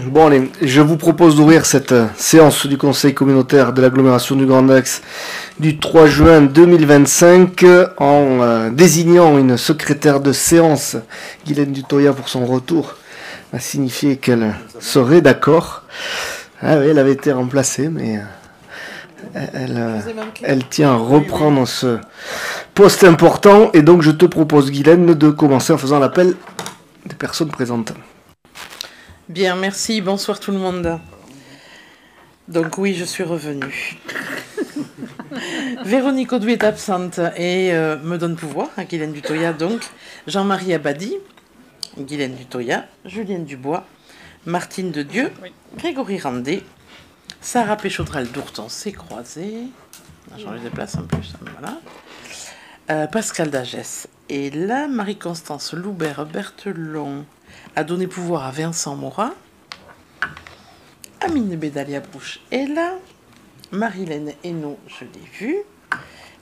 Bon allez, je vous propose d'ouvrir cette séance du Conseil communautaire de l'agglomération du Grand Axe du 3 juin 2025 en désignant une secrétaire de séance, Guylaine Dutoya, pour son retour, a signifié qu'elle serait d'accord. Ah oui, elle avait été remplacée, mais elle tient à reprendre ce poste important. Et donc je te propose, Guylaine, de commencer en faisant l'appel des personnes présentes. Bien, merci. Bonsoir tout le monde. Donc oui, je suis revenue. Véronique Audouy est absente et me donne pouvoir, hein, Guylaine Dutoya donc. Jean-Marie Abadi, Guylaine Dutoya, Julienne Dubois, Martine de Dieu, Grégory Randé, Sarah Péchaudral d'Ourton s'est croisée. On a changé de place en plus, voilà. Pascal Dagès. Et là, Marie-Constance Loubert-Berthelon a donné pouvoir à Vincent Morat. Amine Bédalia-Bouche est là. Marilène Hainaut, je l'ai vue.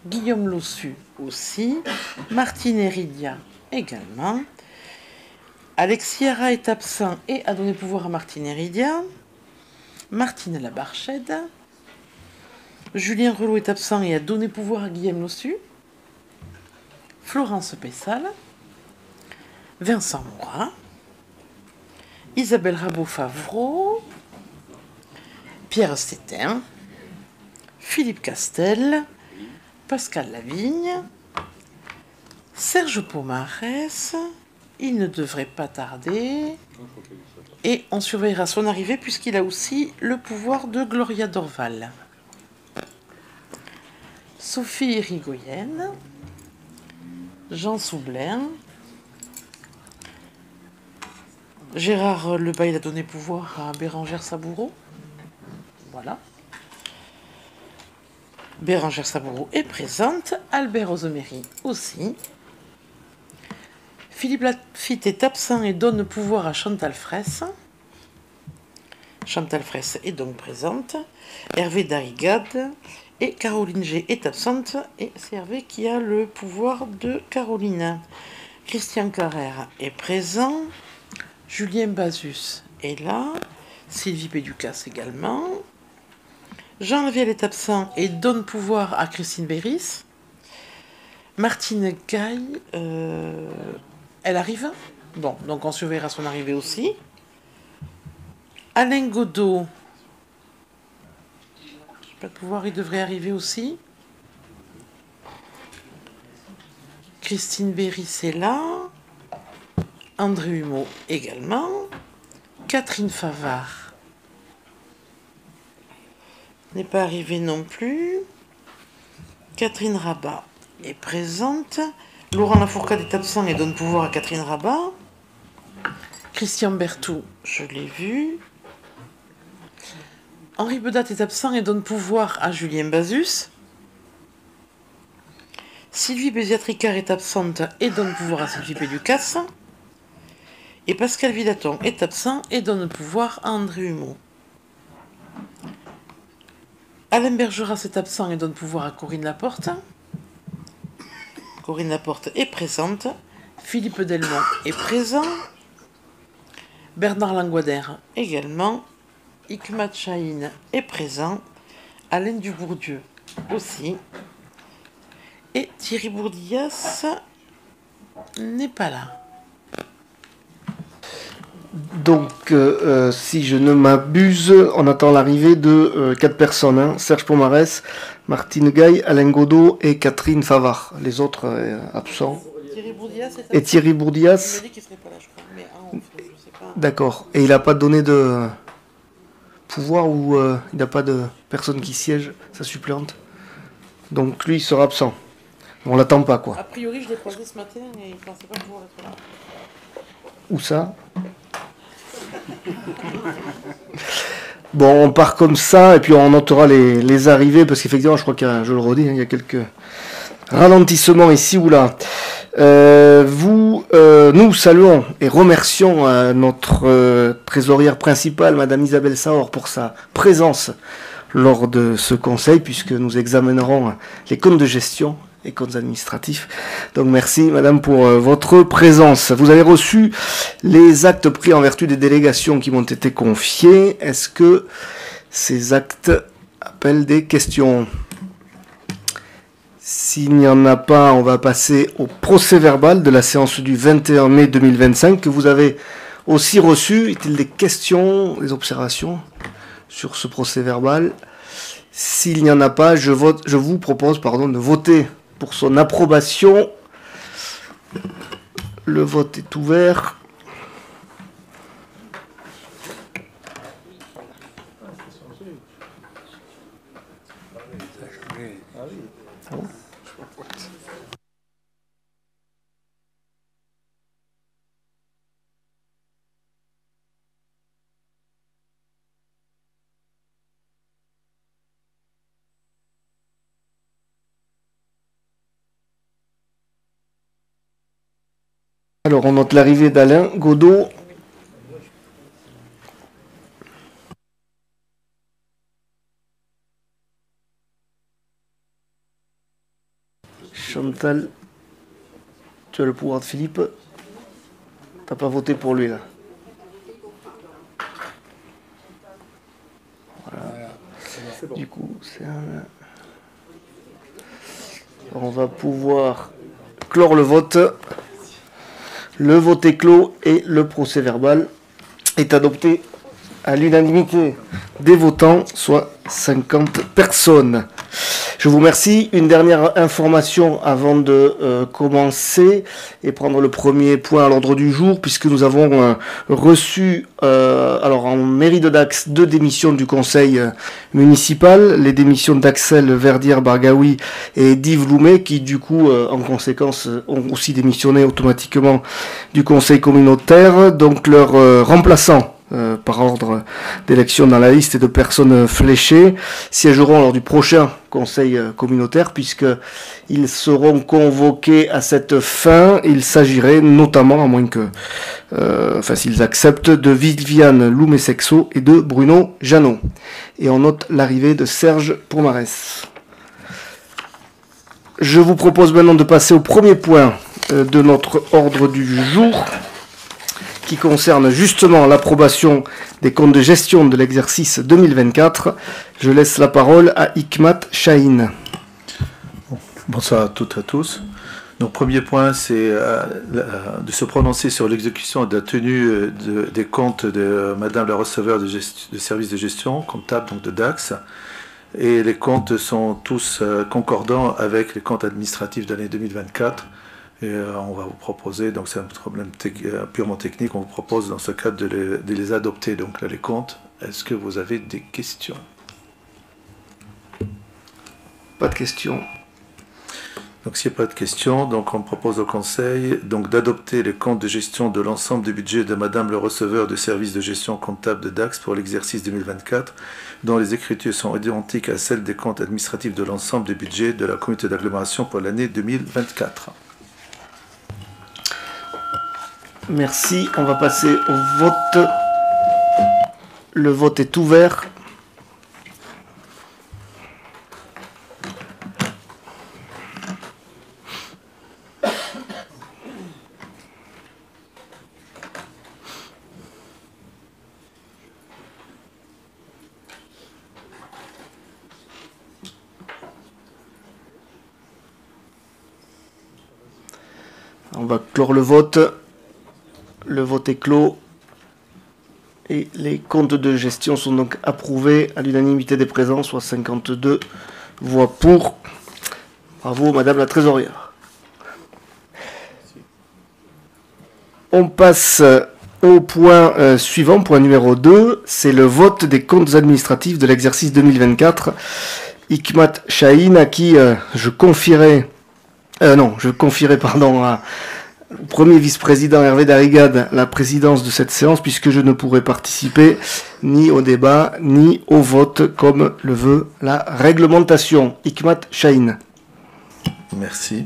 Guillaume Lossu aussi. Martine Héridia également. Alexis Hara est absent et a donné pouvoir à Martine Héridia. Martine Labarchède. Julien Relot est absent et a donné pouvoir à Guillaume Lossu. Florence Pessal. Vincent Morat. Isabelle Rabot-Favreau, Pierre Stétin, Philippe Castel, Pascal Lavigne, Serge Pomarès, il ne devrait pas tarder, et on surveillera son arrivée puisqu'il a aussi le pouvoir de Gloria Dorval. Sophie Rigoyenne, Jean Soublin, Gérard Lebail a donné pouvoir à Bérangère Saboureau. Voilà. Bérangère Saboureau est présente. Albert Rosemary aussi. Philippe Lafitte est absent et donne pouvoir à Chantal Fraisse. Chantal Fraisse est donc présente. Hervé Darigade. Et Caroline G est absente. Et c'est Hervé qui a le pouvoir de Caroline. Christian Carrère est présent. Julien Bazus est là, Sylvie Péducas également. Jean Lavielle est absent et donne pouvoir à Christine Béris. Martine Gaille, elle arrive. Bon, donc on surveillera son arrivée aussi. Alain Godot, j'ai pas de pouvoir, il devrait arriver aussi. Christine Béris est là. André Humeau également. Catherine Favard n'est pas arrivée non plus. Catherine Rabat est présente. Laurent Lafourcade est absent et donne pouvoir à Catherine Rabat. Christian Berthoud, je l'ai vu. Henri Bedat est absent et donne pouvoir à Julien Bazus. Sylvie Béziat-Ricard est absente et donne pouvoir à Sylvie Péducas. Et Pascal Villaton est absent et donne pouvoir à André Humeau. Alain Bergeras est absent et donne pouvoir à Corinne Laporte. Corinne Laporte est présente. Philippe Delmont est présent. Bernard Languader également. Hikmat Chahine est présent. Alain Dubourdieu aussi. Et Thierry Bourdillas n'est pas là. Donc, si je ne m'abuse, on attend l'arrivée de 4 personnes. Hein. Serge Pomarès, Martine Gaille, Alain Godot et Catherine Favard. Les autres absents. Et Thierry Bourdillas. D'accord. Et il n'a pas donné de pouvoir ou il n'a pas de personne qui siège, sa suppléante. Donc lui, il sera absent. On l'attend pas, quoi. A priori, je l'ai croisé ce matin et il ne pensait pas pouvoir être là. Où ça? Bon, on part comme ça et puis on notera les arrivées parce qu'effectivement, je crois qu'il y a, je le redis, hein, il y a quelques ralentissements ici ou là. Nous saluons et remercions notre trésorière principale, Madame Isabelle Saor, pour sa présence lors de ce conseil, puisque nous examinerons les comptes de gestion et comptes administratifs. Donc merci Madame pour votre présence. Vous avez reçu les actes pris en vertu des délégations qui m'ont été confiées. Est-ce que ces actes appellent des questions? S'il n'y en a pas, on va passer au procès verbal de la séance du 21 mai 2025 que vous avez aussi reçu. Est-il des questions, des observations sur ce procès verbal? S'il n'y en a pas, je vous propose de voter pour son approbation. Le vote est ouvert. Alors, on note l'arrivée d'Alain Godot. Chantal, tu as le pouvoir de Philippe. T'as pas voté pour lui, là. Voilà. Du coup, c'est un... On va pouvoir clore le vote. Le vote est clos et le procès verbal est adopté à l'unanimité des votants, soit 50 personnes. Je vous remercie. Une dernière information avant de commencer et prendre le premier point à l'ordre du jour, puisque nous avons reçu en mairie de Dax 2 démissions du conseil municipal, les démissions d'Axel Verdière-Bargaoui et d'Yves Loumet, qui du coup en conséquence ont aussi démissionné automatiquement du conseil communautaire. Donc leur remplaçant par ordre d'élection dans la liste et de personnes fléchées siégeront lors du prochain conseil communautaire, puisqu'ils seront convoqués à cette fin. Il s'agirait notamment, à moins que s'ils acceptent, de Viviane Loumé-Sexo et de Bruno Janot. Et on note l'arrivée de Serge Pourmarès. Je vous propose maintenant de passer au premier point de notre ordre du jour, qui concerne justement l'approbation des comptes de gestion de l'exercice 2024. Je laisse la parole à Hikmat Chahine. Bonsoir à toutes et à tous. Donc, premier point, c'est de se prononcer sur l'exécution de la tenue des comptes de Madame la receveur de services de gestion comptable, donc de Dax. Et les comptes sont tous concordants avec les comptes administratifs d'année 2024. Et on va vous proposer, donc c'est un problème purement technique, on vous propose dans ce cadre de les adopter. Donc là, les comptes, est-ce que vous avez des questions? Pas de questions. Donc s'il n'y a pas de questions, donc on propose au Conseil d'adopter les comptes de gestion de l'ensemble du budget de Madame le receveur de services de gestion comptable de Dax pour l'exercice 2024, dont les écritures sont identiques à celles des comptes administratifs de l'ensemble du budget de la communauté d'agglomération pour l'année 2024. Merci, on va passer au vote. Le vote est ouvert. On va clore le vote. Le vote est clos et les comptes de gestion sont donc approuvés à l'unanimité des présents, soit 52 voix pour. Bravo Madame la Trésorière. On passe au point suivant, point numéro 2, c'est le vote des comptes administratifs de l'exercice 2024. Hikmat Chahine, à qui je confierai au premier vice-président Hervé Darrigade la présidence de cette séance, puisque je ne pourrai participer ni au débat ni au vote comme le veut la réglementation. Hikmat Chahine. Merci.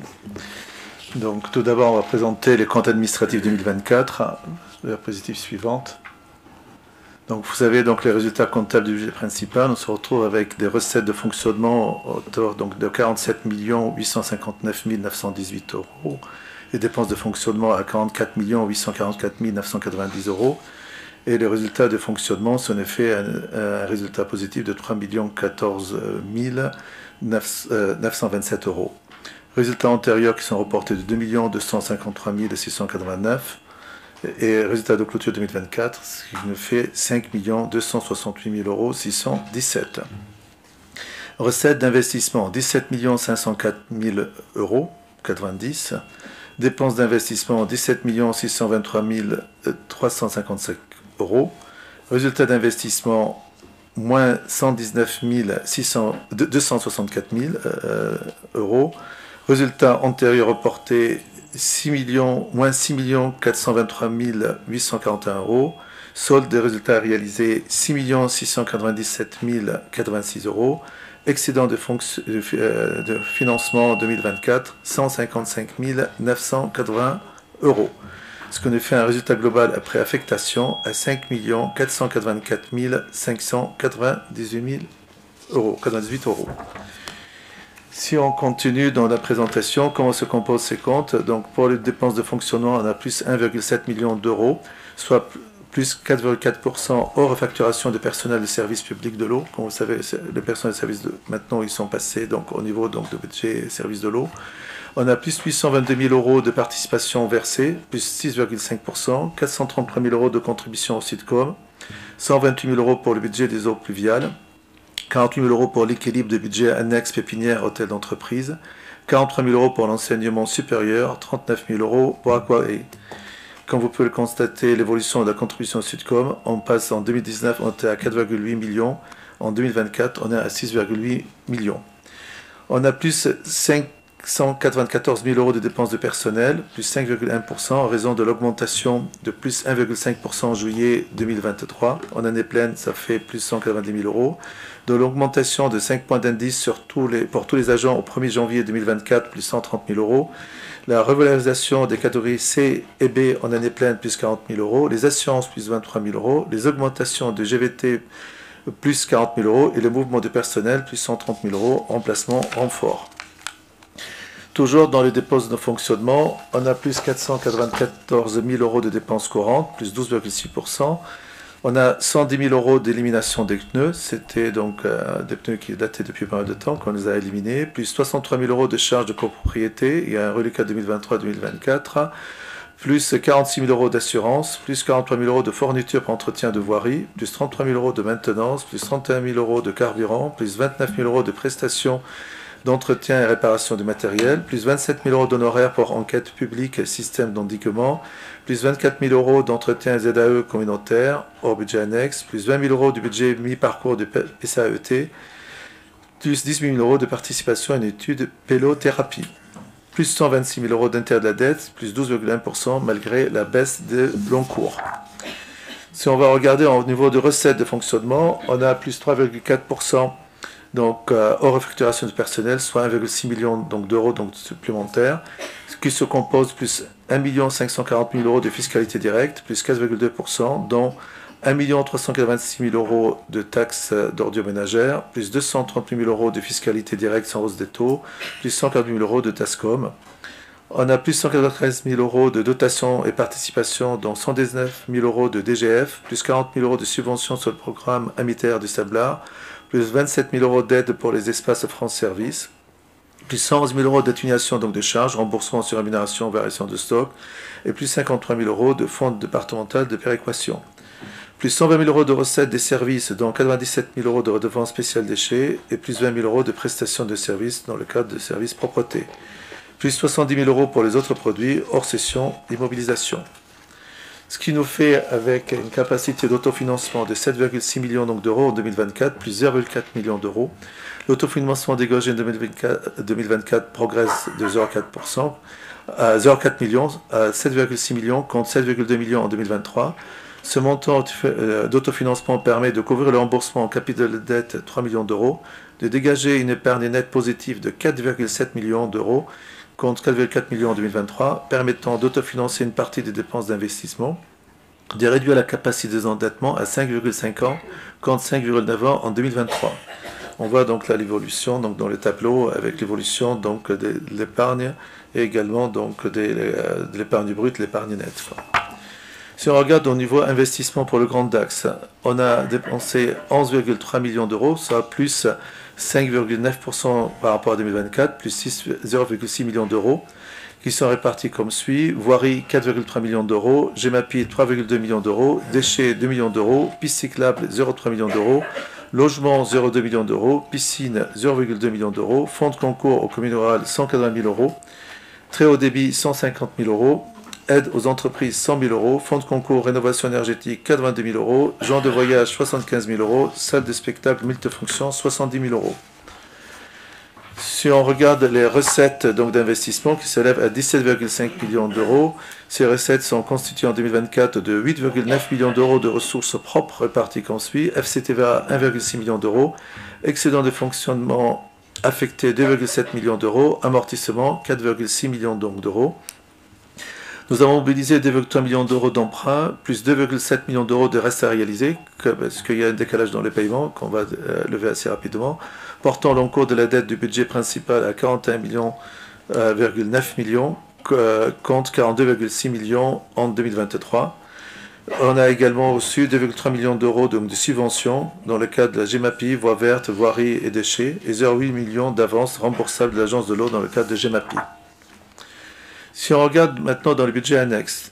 Donc tout d'abord, on va présenter les comptes administratifs 2024. La diapositive suivante. Donc vous avez donc les résultats comptables du budget principal. On se retrouve avec des recettes de fonctionnement à hauteur donc, de 47 859 918 euros, les dépenses de fonctionnement à 44 844 990 euros, et les résultats de fonctionnement sont en effet un résultat positif de 3 14 927 euros. Résultats antérieurs qui sont reportés de 2 253 689 et résultat de clôture 2024, ce qui nous fait 5 268 617. Recettes d'investissement 17 504 000 euros, 90. Dépenses d'investissement 17 623 355 euros. Résultat d'investissement moins 119 264 000 euros. Résultat antérieur reporté moins 6 423 841 euros. Solde des résultats réalisés 6 697 086 euros. Excédent de financement 2024 155 980 euros. Ce qui nous fait un résultat global après affectation à 5 484 598 euros. Si on continue dans la présentation, comment se composent ces comptes? Donc pour les dépenses de fonctionnement, on a plus 1,7 million d'euros, soit plus 4,4% hors facturation de personnel de services publics de l'eau. Comme vous savez, les personnels de services maintenant ils sont passés donc au niveau donc de budget services de l'eau. On a plus 822 000 euros de participation versée, plus 6,5%, 433 000 euros de contribution au Sitcom, 128 000 euros pour le budget des eaux pluviales, 48 000 euros pour l'équilibre de budget annexe pépinière hôtel d'entreprise, 43 000 euros pour l'enseignement supérieur, 39 000 euros pour Aqua et. Comme vous pouvez le constater, l'évolution de la contribution au Sudcom, on passe en 2019, on était à 4,8 millions, en 2024, on est à 6,8 millions. On a plus 594 000 euros de dépenses de personnel, plus 5,1% en raison de l'augmentation de plus 1,5% en juillet 2023. En année pleine, ça fait plus 190 000 euros. De l'augmentation de 5 points d'indice pour tous les agents au 1er janvier 2024, plus 130 000 euros. La revalorisation des catégories C et B en année pleine, plus 40 000 euros. Les assurances, plus 23 000 euros. Les augmentations de GVT, plus 40 000 euros. Et le mouvement de personnel, plus 130 000 euros. Remplacement, renfort. Toujours dans les dépenses de fonctionnement, on a plus 494 000 euros de dépenses courantes, plus 12,6%. On a 110 000 euros d'élimination des pneus, c'était donc des pneus qui dataient depuis pas mal de temps, qu'on les a éliminés, plus 63 000 euros de charges de copropriété, il y a un reliquat 2023-2024, plus 46 000 euros d'assurance, plus 43 000 euros de fourniture pour entretien de voirie, plus 33 000 euros de maintenance, plus 31 000 euros de carburant, plus 29 000 euros de prestations d'entretien et réparation du matériel, plus 27 000 euros d'honoraires pour enquête publique et système d'endiguement, plus 24 000 euros d'entretien ZAE communautaire, hors budget annexe, plus 20 000 euros du budget mi-parcours du PCAET, plus 18 000 euros de participation à une étude pélothérapie, plus 126 000 euros d'intérêt de la dette, plus 12,1% malgré la baisse de long cours. Si on va regarder au niveau de recettes de fonctionnement, on a plus 3,4%. Donc, hors facturation de personnel, soit 1,6 million d'euros supplémentaires, ce qui se compose plus 1 540 000 euros de fiscalité directe, plus 4,2%, dont 1 386 000 euros de taxes d'ordures ménagères, plus 238 000 euros de fiscalité directe sans hausse des taux, plus 140 000 euros de TASCOM. On a plus 193 000 euros de dotation et participation, dont 119 000 euros de DGF, plus 40 000 euros de subventions sur le programme Amitaire du Sablard, plus 27 000 euros d'aide pour les espaces France Service, plus 111 000 euros d'atténuation donc de charges, remboursement sur rémunération, variation de stock, et plus 53 000 euros de fonds départemental de péréquation. Plus 120 000 euros de recettes des services, dont 97 000 euros de redevance spéciale déchets, et plus 20 000 euros de prestations de services dans le cadre de services propreté. Plus 70 000 euros pour les autres produits, hors session, immobilisation. Ce qui nous fait, avec une capacité d'autofinancement de 7,6 millions d'euros en 2024, plus 0,4 millions d'euros. L'autofinancement dégagé en 2024 progresse de 0,4%, à 0,4 millions, à 7,6 millions contre 7,2 millions en 2023. Ce montant d'autofinancement permet de couvrir le remboursement en capital de dette 3 millions d'euros, de dégager une épargne nette positive de 4,7 millions d'euros, contre 4,4 millions en 2023, permettant d'autofinancer une partie des dépenses d'investissement. de réduire la capacité d'endettement à 5,5 ans contre 5,9 ans en 2023. On voit donc là l'évolution donc dans le tableau avec l'évolution donc de l'épargne et également donc de l'épargne brute, l'épargne nette. Si on regarde au niveau investissement pour le Grand DAX, on a dépensé 11,3 millions d'euros, soit plus 5,9% par rapport à 2024, plus 0,6 millions d'euros, qui sont répartis comme suit: voirie 4,3 millions d'euros, GEMAPI 3,2 millions d'euros, déchets 2 millions d'euros, piste cyclable 0,3 millions d'euros, logement 0,2 millions d'euros, piscine 0,2 millions d'euros, fonds de concours aux communes rurales 180 000 euros, très haut débit 150 000 euros, aide aux entreprises 100 000 euros, fonds de concours rénovation énergétique 82 000 euros, gens de voyage 75 000 euros, salle de spectacle multifonction 70 000 euros. Si on regarde les recettes d'investissement qui s'élèvent à 17,5 millions d'euros, ces recettes sont constituées en 2024 de 8,9 millions d'euros de ressources propres réparties comme suit: FCTVA 1,6 million d'euros, excédent de fonctionnement affecté 2,7 millions d'euros, amortissement 4,6 millions d'euros. Nous avons mobilisé 2,3 millions d'euros d'emprunts, plus 2,7 millions d'euros de restes à réaliser, parce qu'il y a un décalage dans les paiements qu'on va lever assez rapidement, portant l'encours de la dette du budget principal à 41,9 millions, contre 42,6 millions en 2023. On a également reçu 2,3 millions d'euros de subventions dans le cadre de la GEMAPI, voies vertes, voirie et déchets, et 0,8 millions d'avances remboursables de l'agence de l'eau dans le cadre de GEMAPI. Si on regarde maintenant dans le budget annexe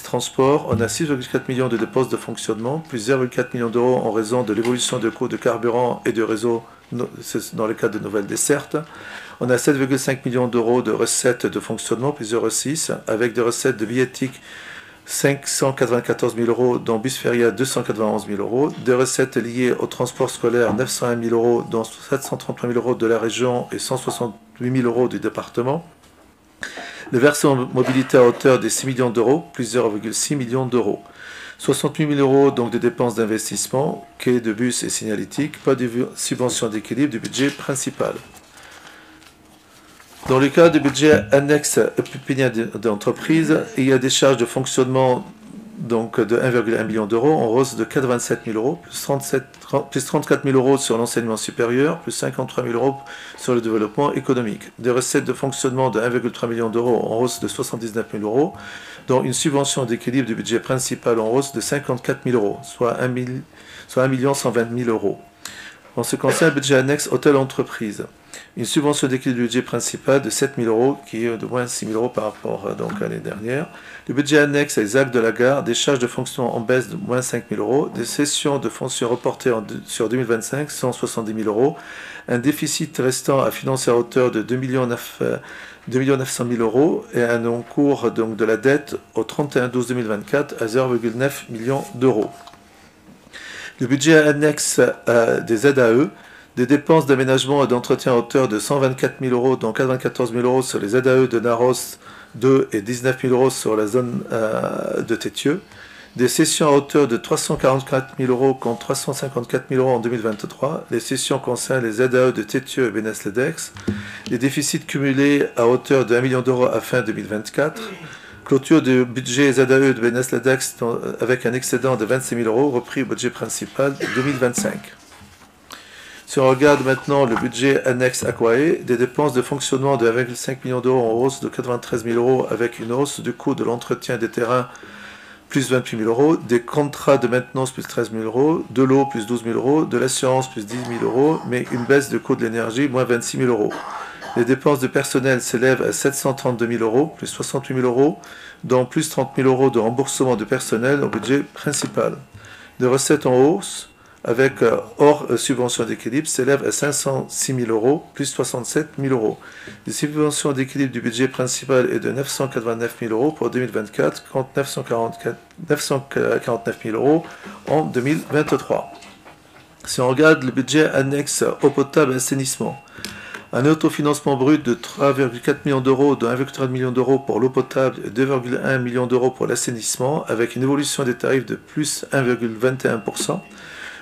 transport, on a 6,4 millions de dépenses de fonctionnement, plus 0,4 millions d'euros en raison de l'évolution de coûts de carburant et de réseau dans le cadre de nouvelles dessertes. On a 7,5 millions d'euros de recettes de fonctionnement, plus 0,6, avec des recettes de billettique 594 000 euros, dont bus feria 291 000 euros, des recettes liées au transport scolaire 901 000 euros, dont 733 000 euros de la région et 168 000 euros du département. Le versement mobilité à hauteur de 6 millions d'euros, plus 0,6 millions d'euros. 68 000 euros donc de dépenses d'investissement, quai de bus et signalétique, pas de subvention d'équilibre du budget principal. Dans le cas du budget annexe pépinière d'entreprise, il y a des charges de fonctionnement donc de 1,1 million d'euros en hausse de 87 000 euros, plus 34 000 euros sur l'enseignement supérieur, plus 53 000 euros sur le développement économique. Des recettes de fonctionnement de 1,3 million d'euros en hausse de 79 000 euros, dont une subvention d'équilibre du budget principal en hausse de 54 000 euros, soit 1 120 000 euros. En ce qui concerne le budget annexe hôtel entreprise, une subvention d'équilibre du budget principal de 7 000 euros, qui est de moins 6 000 euros par rapport à l'année dernière. Le budget annexe à les actes de la gare, des charges de fonctionnement en baisse de moins 5 000 euros, des cessions de fonciers reportées sur 2025, 170 000 euros, un déficit restant à financer à hauteur de 2 900 000 euros et un encours donc, de la dette au 31/12/2024 à 0,9 millions d'euros. Le budget annexe des aides à eux, des dépenses d'aménagement et d'entretien à hauteur de 124 000 euros, dont 94 000 euros sur les aides à eux de Naros 2 et 19 000 euros sur la zone de Tétieux, des cessions à hauteur de 344 000 euros contre 354 000 euros en 2023, les cessions concernent les aides à eux de Tétieux et Bénesse-le-Dex, les déficits cumulés à hauteur de 1 million d'euros à fin 2024, clôture du budget ZAE de Bénesse-le-Dex avec un excédent de 26 000 euros repris au budget principal de 2025. Si on regarde maintenant le budget annexe Aquae, des dépenses de fonctionnement de 1,5 million d'euros en hausse de 93 000 euros avec une hausse du coût de l'entretien des terrains plus 28 000 euros, des contrats de maintenance plus 13 000 euros, de l'eau plus 12 000 euros, de l'assurance plus 10 000 euros, mais une baisse de coût de l'énergie moins 26 000 euros. Les dépenses de personnel s'élèvent à 732 000 euros, plus 68 000 euros, dont plus 30 000 euros de remboursement de personnel au budget principal. Les recettes en hausse, avec hors subvention d'équilibre, s'élèvent à 506 000 euros, plus 67 000 euros. Les subventions d'équilibre du budget principal est de 989 000 euros pour 2024, contre 949 000 euros en 2023. Si on regarde le budget annexe eau potable et assainissement, un autofinancement brut de 3,4 millions d'euros, de 1,3 million d'euros pour l'eau potable et 2,1 millions d'euros pour l'assainissement, avec une évolution des tarifs de plus 1,21%.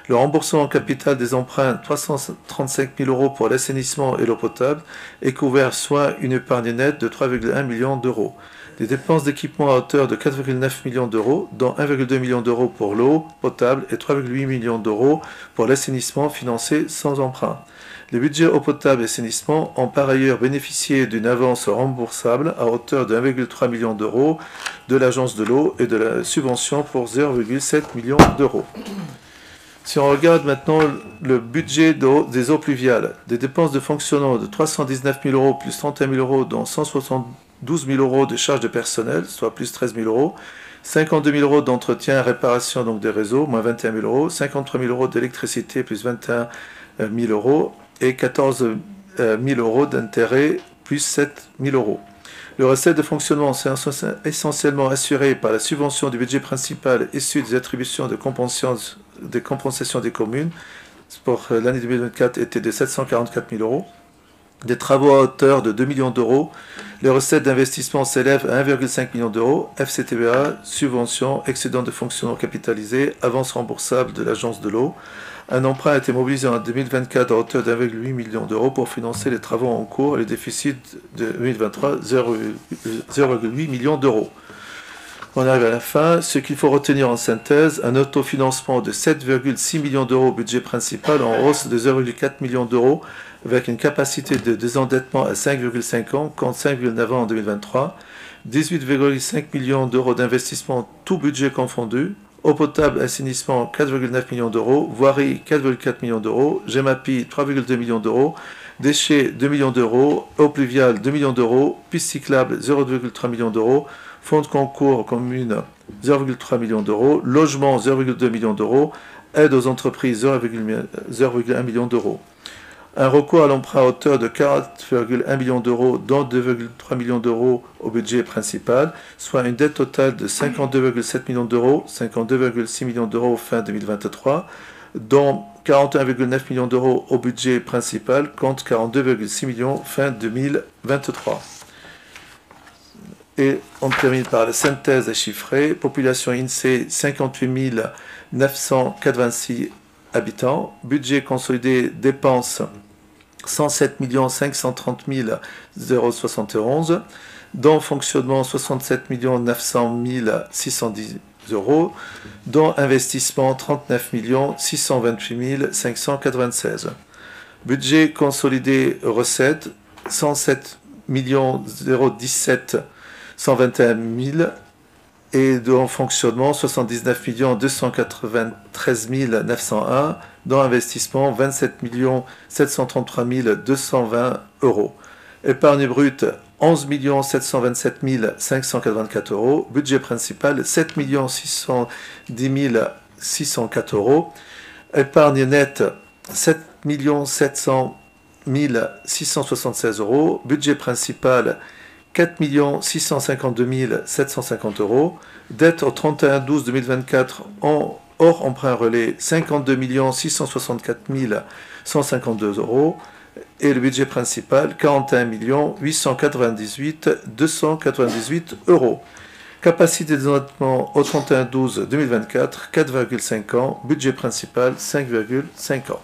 Le remboursement en capital des emprunts, 335 000 euros pour l'assainissement et l'eau potable, est couvert soit une épargne nette de 3,1 millions d'euros. des dépenses d'équipement à hauteur de 4,9 millions d'euros, dont 1,2 million d'euros pour l'eau potable et 3,8 millions d'euros pour l'assainissement financé sans emprunt. Les budgets eau potable et assainissement ont par ailleurs bénéficié d'une avance remboursable à hauteur de 1,3 million d'euros de l'Agence de l'eau et de la subvention pour 0,7 million d'euros. Si on regarde maintenant le budget des eaux pluviales, des dépenses de fonctionnement de 319 000 euros plus 31 000 euros, dont 172 000 euros de charges de personnel, soit plus 13 000 euros, 52 000 euros d'entretien et réparation donc des réseaux, moins 21 000 euros, 53 000 euros d'électricité, plus 21 000 euros, et 14 000 euros d'intérêt, plus 7 000 euros. Le recette de fonctionnement est essentiellement assuré par la subvention du budget principal issu des attributions de compensation des communes. Pour l'année 2024 était de 744 000 euros. Des travaux à hauteur de 2 millions d'euros. Les recettes d'investissement s'élèvent à 1,5 million d'euros. FCTVA, subvention, excédent de fonctionnement capitalisé, avance remboursable de l'Agence de l'eau. Un emprunt a été mobilisé en 2024 à hauteur de 1,8 million d'euros pour financer les travaux en cours et le déficit de 2023, 0,8 million d'euros. On arrive à la fin. Ce qu'il faut retenir en synthèse, un autofinancement de 7,6 millions d'euros au budget principal en hausse de 0,4 millions d'euros avec une capacité de désendettement à 5,5 ans contre 5,9 ans en 2023, 18,5 millions d'euros d'investissement tout budget confondu, eau potable, assainissement 4,9 millions d'euros, voirie 4,4 millions d'euros, GEMAPI 3,2 millions d'euros, déchets 2 millions d'euros, eau pluviale 2 millions d'euros, piste cyclable 0,3 millions d'euros, fonds de concours commune 0,3 millions d'euros, logement 0,2 millions d'euros, aide aux entreprises 0,1 million d'euros. Un recours à l'emprunt à hauteur de 4,1 millions d'euros, dont 2,3 millions d'euros au budget principal, soit une dette totale de 52,7 millions d'euros, 52,6 millions d'euros fin 2023, dont 41,9 millions d'euros au budget principal, contre 42,6 millions fin 2023. Et on termine par la synthèse chiffrée. Population INSEE 58 986 habitants. Budget consolidé dépenses 107 530 071. Dont fonctionnement 67 900 610 euros. Dont investissement 39 628 596. Budget consolidé recettes 107 017 121 000 et en fonctionnement 79 293 901, dans investissement 27 733 220 euros. Épargne brute 11 727 584 euros. Budget principal 7 610 604 euros. Épargne nette 7 700 676 euros. Budget principal 4 652 750 euros. Dette au 31/12/2024 hors emprunt relais 52 664 152 euros. Et le budget principal 41 898 298 euros. Capacité de désendettement au 31/12/2024 4,5 ans. Budget principal 5,5 ans.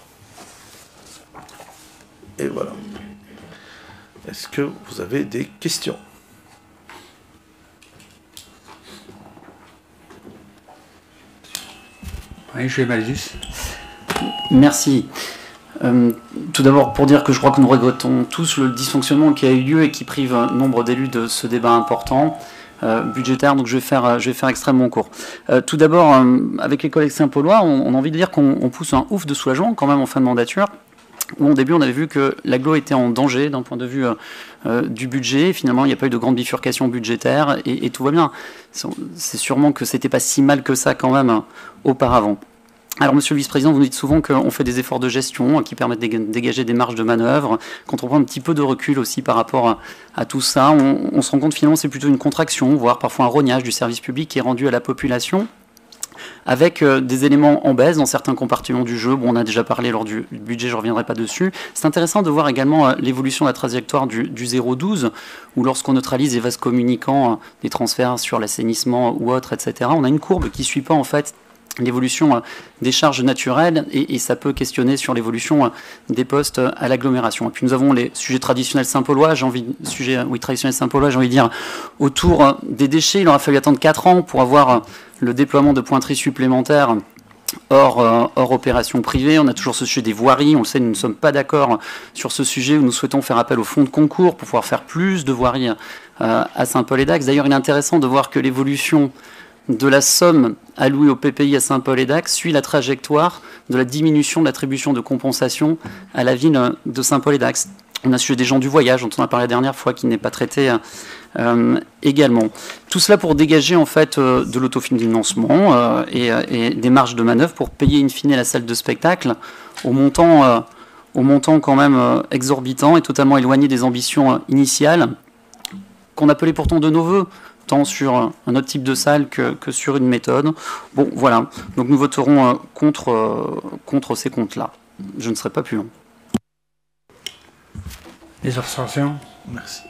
Et voilà. Est-ce que vous avez des questions? Oui, je vais Malzus. Merci. Tout d'abord pour dire que je crois que nous regrettons tous le dysfonctionnement qui a eu lieu et qui prive nombre d'élus de ce débat important budgétaire, donc je vais faire extrêmement court. Tout d'abord, avec les collègues Saint-Paulois, on a envie de dire qu'on pousse un ouf de soulagement quand même en fin de mandature. Où au début on avait vu que l'agglo était en danger d'un point de vue du budget. Finalement il n'y a pas eu de grande bifurcation budgétaire et tout va bien. C'est sûrement que c'était pas si mal que ça quand même auparavant. Alors monsieur le vice-président, vous nous dites souvent qu'on fait des efforts de gestion qui permettent de dégager des marges de manœuvre. Quand on prend un petit peu de recul aussi par rapport à tout ça, on se rend compte finalement c'est plutôt une contraction, voire parfois un rognage du service public qui est rendu à la population, avec des éléments en baisse dans certains compartiments du jeu. Bon, on a déjà parlé lors du budget, je ne reviendrai pas dessus. C'est intéressant de voir également l'évolution de la trajectoire du 0,12, où lorsqu'on neutralise les vases communicants, des transferts sur l'assainissement ou autres, etc., on a une courbe qui ne suit pas en fait l'évolution des charges naturelles et ça peut questionner sur l'évolution des postes à l'agglomération. Et puis nous avons les sujets traditionnels saint-paulois, j'ai envie de dire, autour des déchets. Il aura fallu attendre 4 ans pour avoir le déploiement de pointeries supplémentaires hors opération privée. On a toujours ce sujet des voiries. On le sait, nous ne sommes pas d'accord sur ce sujet où nous souhaitons faire appel au fonds de concours pour pouvoir faire plus de voiries à Saint-Paul-et-Dax. D'ailleurs, il est intéressant de voir que l'évolution de la somme allouée au PPI à Saint-Paul-et-Dax suit la trajectoire de la diminution de l'attribution de compensation à la ville de Saint-Paul-et-Dax. On a le sujet des gens du voyage, dont on a parlé la dernière fois, qui n'est pas traité également. Tout cela pour dégager en fait de l'autofinancement et des marges de manœuvre pour payer in fine la salle de spectacle au montant quand même exorbitant et totalement éloigné des ambitions initiales qu'on appelait pourtant de nos voeux, tant sur un autre type de salle que sur une méthode. Bon, voilà. Donc nous voterons contre ces comptes-là. Je ne serai pas plus long. Les abstentions? Merci.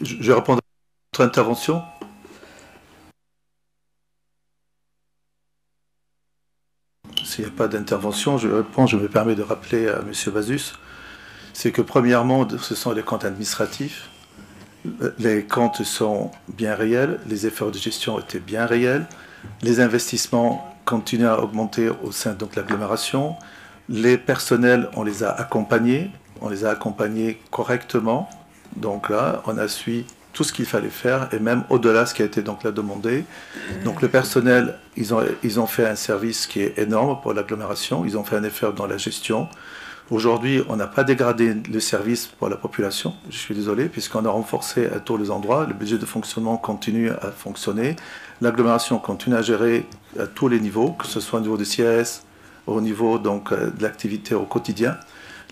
Je vais répondre à votre intervention. S'il n'y a pas d'intervention, je réponds, je me permets de rappeler à M. Vazus, c'est que premièrement, ce sont les comptes administratifs. Les comptes sont bien réels, les efforts de gestion étaient bien réels, les investissements continuent à augmenter au sein de l'agglomération, les personnels, on les a accompagnés correctement. Donc là, on a suivi tout ce qu'il fallait faire, et même au-delà de ce qui a été donc là demandé. Donc le personnel, ils ont fait un service qui est énorme pour l'agglomération, ils ont fait un effort dans la gestion. Aujourd'hui, on n'a pas dégradé le service pour la population, je suis désolé, puisqu'on a renforcé à tous les endroits, le budget de fonctionnement continue à fonctionner, l'agglomération continue à gérer à tous les niveaux, que ce soit au niveau du CAS, au niveau donc, de l'activité au quotidien.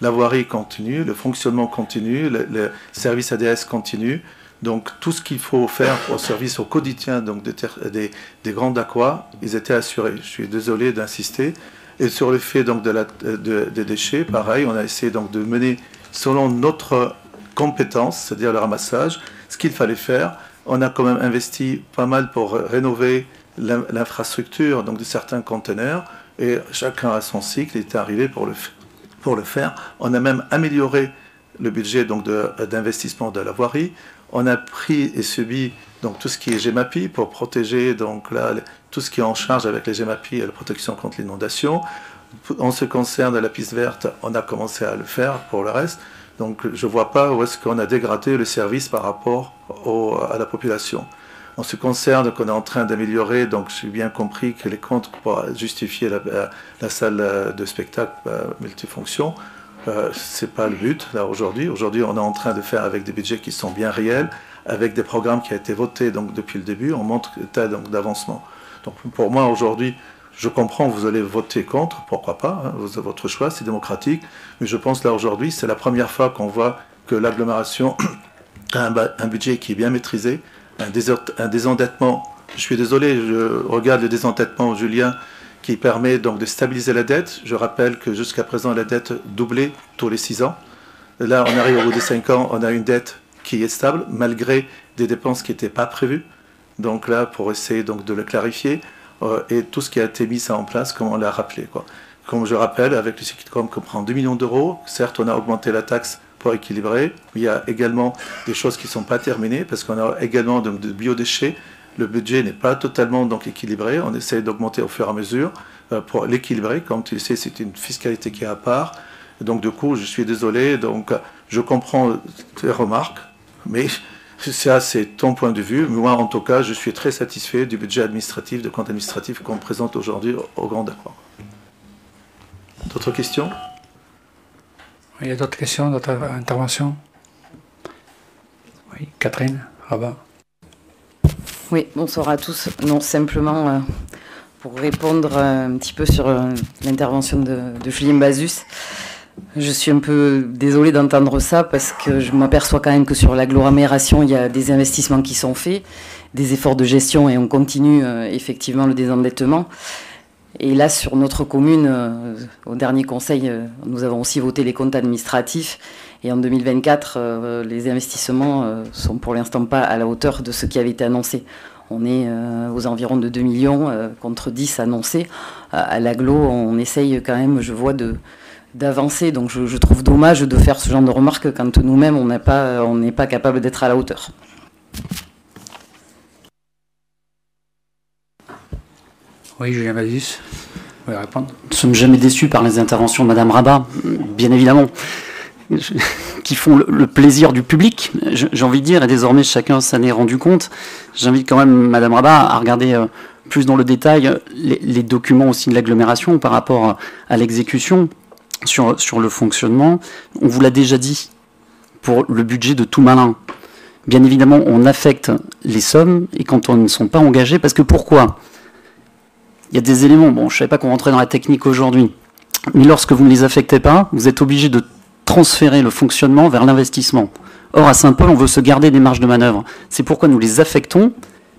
La voirie continue, le fonctionnement continue, le service ADS continue. Donc tout ce qu'il faut faire au service au quotidien donc des grandes aquas, ils étaient assurés. Je suis désolé d'insister. Et sur le fait donc des déchets, pareil, on a essayé donc de mener selon notre compétence, c'est-à-dire le ramassage, ce qu'il fallait faire. On a quand même investi pas mal pour rénover l'infrastructure donc de certains conteneurs. Et chacun a son cycle, il est arrivé pour le faire. On a même amélioré le budget d'investissement de la voirie. On a pris et subi donc, tout ce qui est GEMAPI pour protéger donc, là, tout ce qui est en charge avec les GEMAPI et la protection contre l'inondation. En ce qui concerne la piste verte, on a commencé à le faire pour le reste. Donc je ne vois pas où est-ce qu'on a dégradé le service par rapport à la population. En ce qui concerne qu'on est en train d'améliorer, donc j'ai bien compris que les comptes pour justifier la salle de spectacle multifonction, c'est pas le but là aujourd'hui. Aujourd'hui, on est en train de faire avec des budgets qui sont bien réels, avec des programmes qui ont été votés donc depuis le début. On montre l'état d'avancement. Donc pour moi aujourd'hui, je comprends, vous allez voter contre, pourquoi pas, hein, votre choix, c'est démocratique. Mais je pense là aujourd'hui, c'est la première fois qu'on voit que l'agglomération a un budget qui est bien maîtrisé. Un désendettement, je suis désolé, je regarde le désendettement, Julien, qui permet donc de stabiliser la dette. Je rappelle que jusqu'à présent, la dette doublait tous les 6 ans. Là, on arrive au bout de 5 ans, on a une dette qui est stable, malgré des dépenses qui n'étaient pas prévues. Donc là, pour essayer donc, de le clarifier, et tout ce qui a été mis ça en place, comme on l'a rappelé, quoi. Comme je rappelle, avec le Cyclicom qui prend 2 millions d'euros, certes, on a augmenté la taxe pour équilibrer. Il y a également des choses qui ne sont pas terminées parce qu'on a également donc, de biodéchets. Le budget n'est pas totalement donc, équilibré. On essaie d'augmenter au fur et à mesure pour l'équilibrer. Comme tu le sais, c'est une fiscalité qui est à part. Et donc du coup, je suis désolé. Donc, je comprends tes remarques, mais ça, c'est ton point de vue. Moi, en tout cas, je suis très satisfait du budget administratif, de compte administratif qu'on présente aujourd'hui au Grand Accord. D'autres questions ? Il y a d'autres questions, d'autres interventions? Oui, Catherine, Rabat. Oui, bonsoir à tous. Non, simplement pour répondre un petit peu sur l'intervention de Julien Vazus. Je suis un peu désolée d'entendre ça parce que je m'aperçois quand même que sur l'agglomération, il y a des investissements qui sont faits, des efforts de gestion et on continue effectivement le désendettement. Et là, sur notre commune, au dernier conseil, nous avons aussi voté les comptes administratifs. Et en 2024, les investissements sont pour l'instant pas à la hauteur de ce qui avait été annoncé. On est aux environs de 2 millions contre 10 annoncés. À l'agglo, on essaye quand même, je vois, d'avancer. Donc je trouve dommage de faire ce genre de remarques quand nous-mêmes, on n'est pas capable d'être à la hauteur. Oui, Julien Bazus, vous voulez répondre? Nous ne sommes jamais déçus par les interventions de Madame Rabat, bien évidemment, qui font le plaisir du public, j'ai envie de dire, et désormais chacun s'en est rendu compte. J'invite quand même Madame Rabat à regarder plus dans le détail les documents aussi de l'agglomération par rapport à l'exécution sur le fonctionnement. On vous l'a déjà dit, pour le budget de tout malin. Bien évidemment, on affecte les sommes, et quand on ne sont pas engagés, parce que pourquoi ? Il y a des éléments, bon, je ne savais pas qu'on rentrait dans la technique aujourd'hui, mais lorsque vous ne les affectez pas, vous êtes obligé de transférer le fonctionnement vers l'investissement. Or, à Saint-Paul, on veut se garder des marges de manœuvre. C'est pourquoi nous les affectons,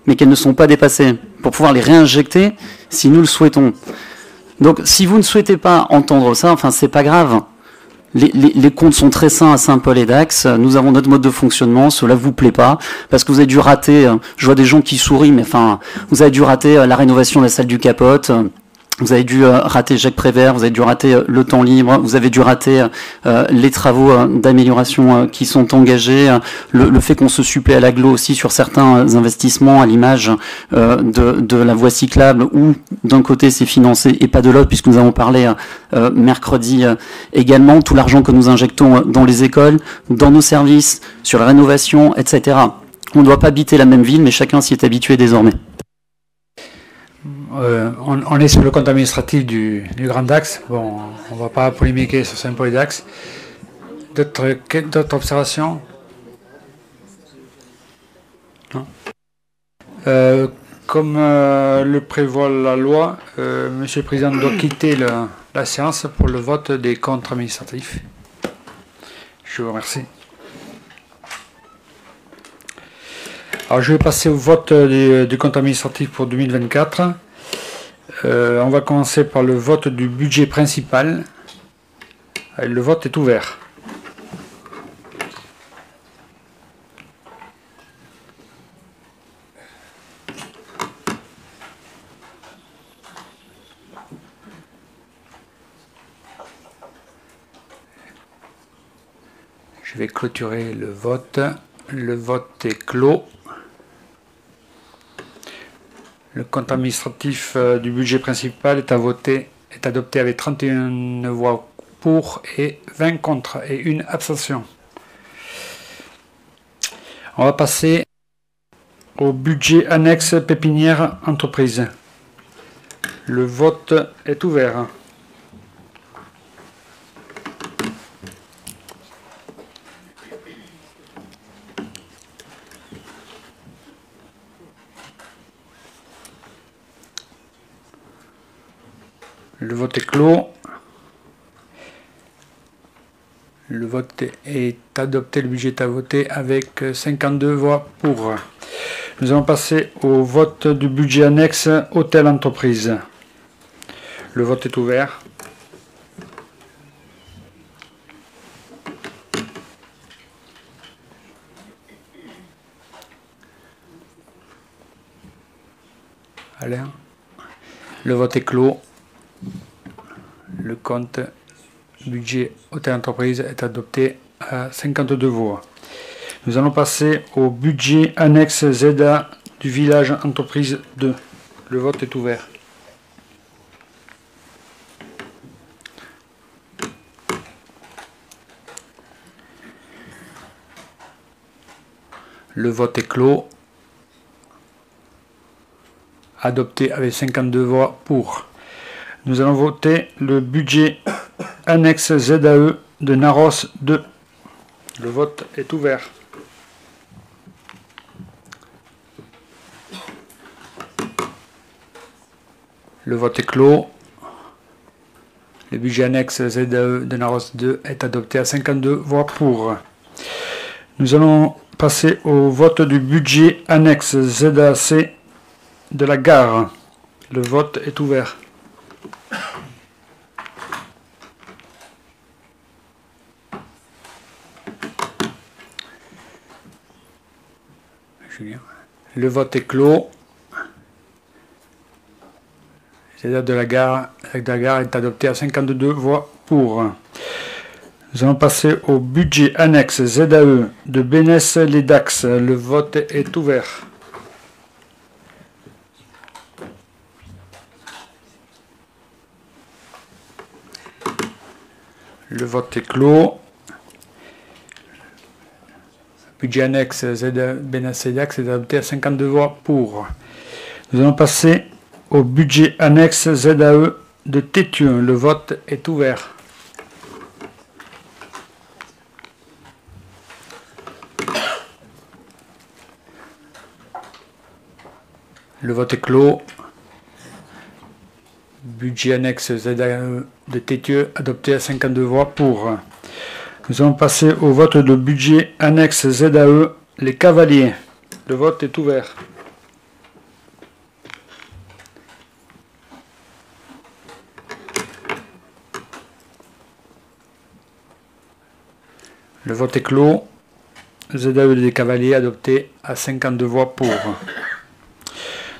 mais qu'elles ne sont pas dépassées, pour pouvoir les réinjecter si nous le souhaitons. Donc, si vous ne souhaitez pas entendre ça, enfin, c'est pas grave. Les comptes sont très sains à Saint-Paul et Dax. Nous avons notre mode de fonctionnement. Cela vous plaît pas parce que vous avez dû rater. Je vois des gens qui sourient, mais enfin, vous avez dû rater la rénovation de la salle du Capote. Vous avez dû rater Jacques Prévert, vous avez dû rater le temps libre, vous avez dû rater les travaux d'amélioration qui sont engagés, le fait qu'on se supplée à l'agglo aussi sur certains investissements à l'image de la voie cyclable où d'un côté c'est financé et pas de l'autre, puisque nous avons parlé mercredi également, tout l'argent que nous injectons dans les écoles, dans nos services, sur la rénovation, etc. On ne doit pas habiter la même ville, mais chacun s'y est habitué désormais. On est sur le compte administratif du Grand Dax. Bon, on ne va pas polémiquer sur Saint-Paul et Dax. D'autres observations? Non. Comme le prévoit la loi, Monsieur le Président doit quitter la séance pour le vote des comptes administratifs. Je vous remercie. Alors, je vais passer au vote du compte administratif pour 2024. On va commencer par le vote du budget principal. Le vote est ouvert. Je vais clôturer le vote. Le vote est clos. Le compte administratif du budget principal est adopté avec 31 voix pour et 20 contre et une abstention. On va passer au budget annexe pépinière entreprise. Le vote est ouvert. Le vote est clos. Le vote est adopté, le budget est à voter avec 52 voix pour. Nous allons passer au vote du budget annexe hôtel entreprise. Le vote est ouvert. Alain. Le vote est clos. Le compte budget hôtel entreprise est adopté à 52 voix. Nous allons passer au budget annexe ZA du village entreprise 2. Le vote est ouvert. Le vote est clos. Adopté avec 52 voix pour. Nous allons voter le budget annexe ZAE de Naros 2. Le vote est ouvert. Le vote est clos. Le budget annexe ZAE de Naros 2 est adopté à 52 voix pour. Nous allons passer au vote du budget annexe ZAC de la gare. Le vote est ouvert. Julien. Le vote est clos. C'est-à-dire de la gare est adopté à 52 voix pour. Nous allons passer au budget annexe ZAE de Bénesse-les-Dax. Le vote est ouvert. Le vote est clos. Budget annexe ZAE Bénesse-les-Dax est adopté à 52 voix pour. Nous allons passer au budget annexe ZAE de Téthieu. Le vote est ouvert. Le vote est clos. Budget annexe ZAE de Téthieu adopté à 52 voix pour. Nous allons passer au vote de budget annexe ZAE Les Cavaliers. Le vote est ouvert. Le vote est clos. ZAE des Cavaliers adopté à 52 voix pour.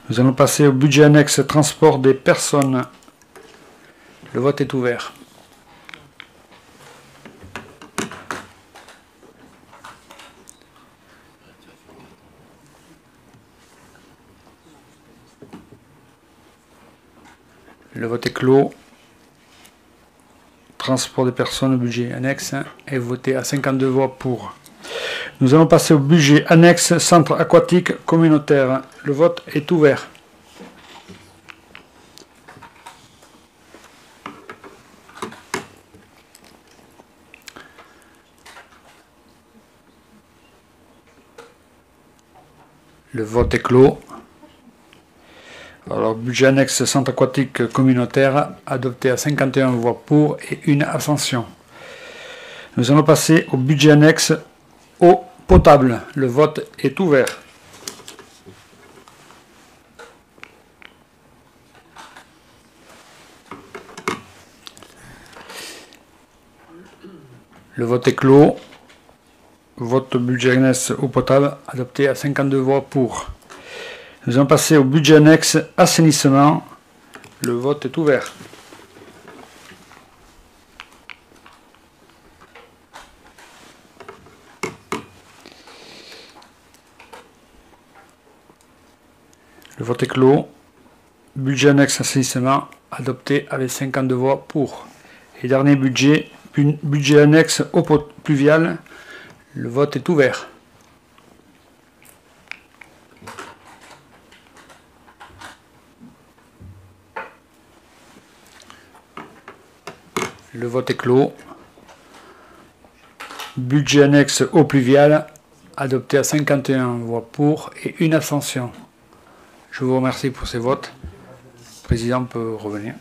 Nous allons passer au budget annexe transport des personnes. Le vote est ouvert. Le vote est clos. Transport des personnes, budget annexe, est voté à 52 voix pour. Nous allons passer au budget annexe centre aquatique communautaire. Le vote est ouvert. Le vote est clos. Alors, budget annexe centre aquatique communautaire adopté à 51 voix pour et une abstention. Nous allons passer au budget annexe eau potable. Le vote est ouvert. Le vote est clos. Vote budget annexe eau potable adopté à 52 voix pour. Nous allons passer au budget annexe assainissement. Le vote est ouvert. Le vote est clos. Budget annexe assainissement adopté avec 52 voix pour. Et dernier budget, budget annexe eau pluviale. Le vote est ouvert. Le vote est clos. Budget annexe eau pluviale adopté à 51 voix pour et une abstention. Je vous remercie pour ces votes. Le président peut revenir.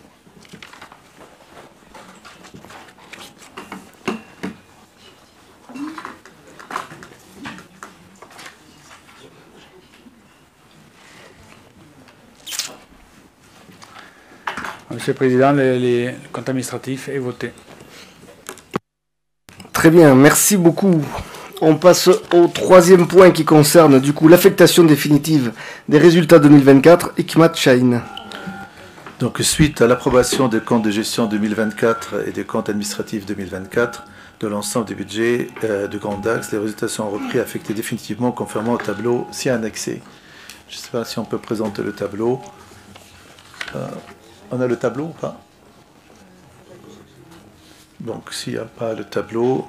Monsieur le Président, le compte administratif est voté. Très bien, merci beaucoup. On passe au troisième point qui concerne du coup l'affectation définitive des résultats 2024 Hikmat Chahine. Donc suite à l'approbation des comptes de gestion 2024 et des comptes administratifs 2024 de l'ensemble des budgets de Grand Dax, les résultats sont repris et affectés définitivement conformément au tableau si annexé. Je ne sais pas si on peut présenter le tableau. On a le tableau ou pas? Donc s'il n'y a pas le tableau,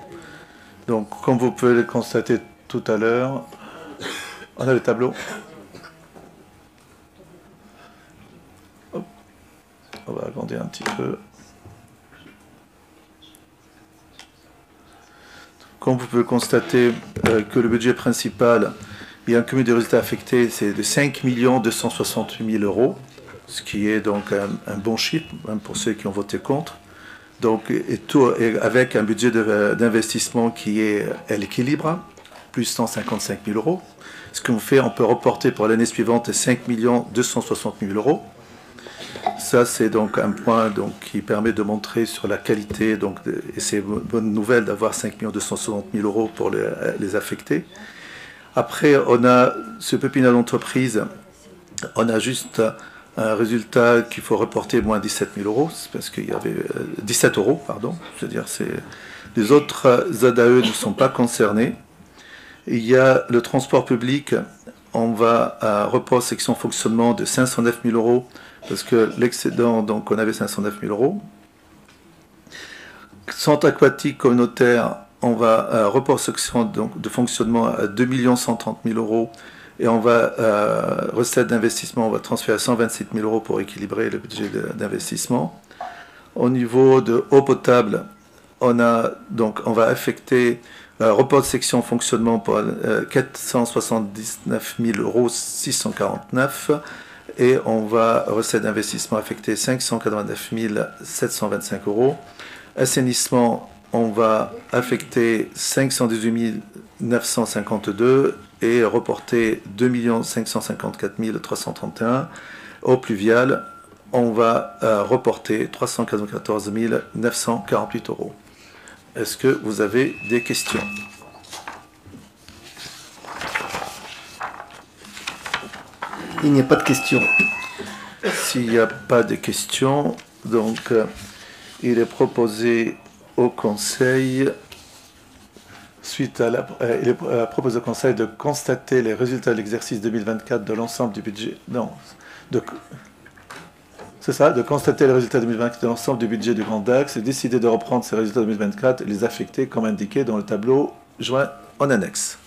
donc comme vous pouvez le constater tout à l'heure, on a le tableau. Hop. On va agrandir un petit peu. Comme vous pouvez constater que le budget principal, il y a un cumul de résultats affectés, c'est de 5 268 000 euros. Ce qui est donc un bon chiffre, même pour ceux qui ont voté contre. Donc, et avec un budget d'investissement qui est à l'équilibre, plus 155 000 euros. Ce qu'on fait, on peut reporter pour l'année suivante 5 260 000 euros. Ça, c'est donc un point donc, qui permet de montrer sur la qualité, donc, et c'est une bonne nouvelle d'avoir 5 260 000 euros pour les affecter. Après, on a ce pépinière d'entreprise, on a juste un résultat qu'il faut reporter moins 17 000 euros, parce qu'il y avait 17 euros, pardon. C'est-à-dire, les autres ZAE ne sont pas concernés. Il y a le transport public, on va à report section fonctionnement de 509 000 euros, parce que l'excédent, donc on avait 509 000 euros. Centre aquatique communautaire, on va à report section donc, de fonctionnement à 2 130 000 euros, et on va recette d'investissement, on va transférer 127 000 euros pour équilibrer le budget d'investissement. Au niveau de eau potable, on va affecter report de section fonctionnement pour 479 649 euros, et on va recette d'investissement affecter 589 725 euros. Assainissement, on va affecter 518 952 et reporter 2 554 331. Au pluvial, on va reporter 394 948 euros. Est-ce que vous avez des questions? Il n'y a pas de questions. S'il n'y a pas de questions, donc il est proposé au Conseil, il est proposé au Conseil de constater les résultats de l'exercice 2024 de l'ensemble du budget. Non, c'est ça, de constater les résultats 2024 de l'ensemble du budget du Grand Dax et décider de reprendre ces résultats 2024 et les affecter comme indiqué dans le tableau joint en annexe.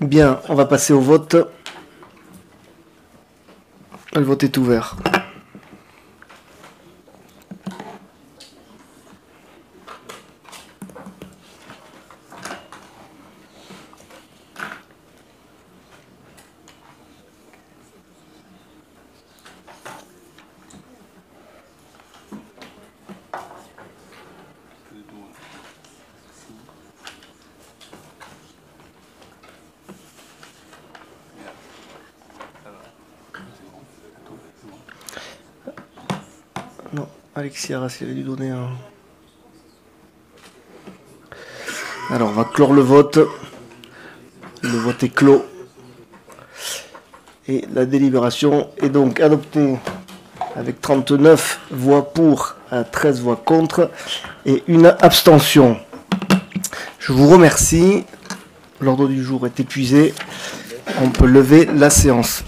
Bien, on va passer au vote. Le vote est ouvert. Non, Alexis Arras, il avait dû donner un... Alors, on va clore le vote. Le vote est clos. Et la délibération est donc adoptée avec 39 voix pour, 13 voix contre et une abstention. Je vous remercie. L'ordre du jour est épuisé. On peut lever la séance.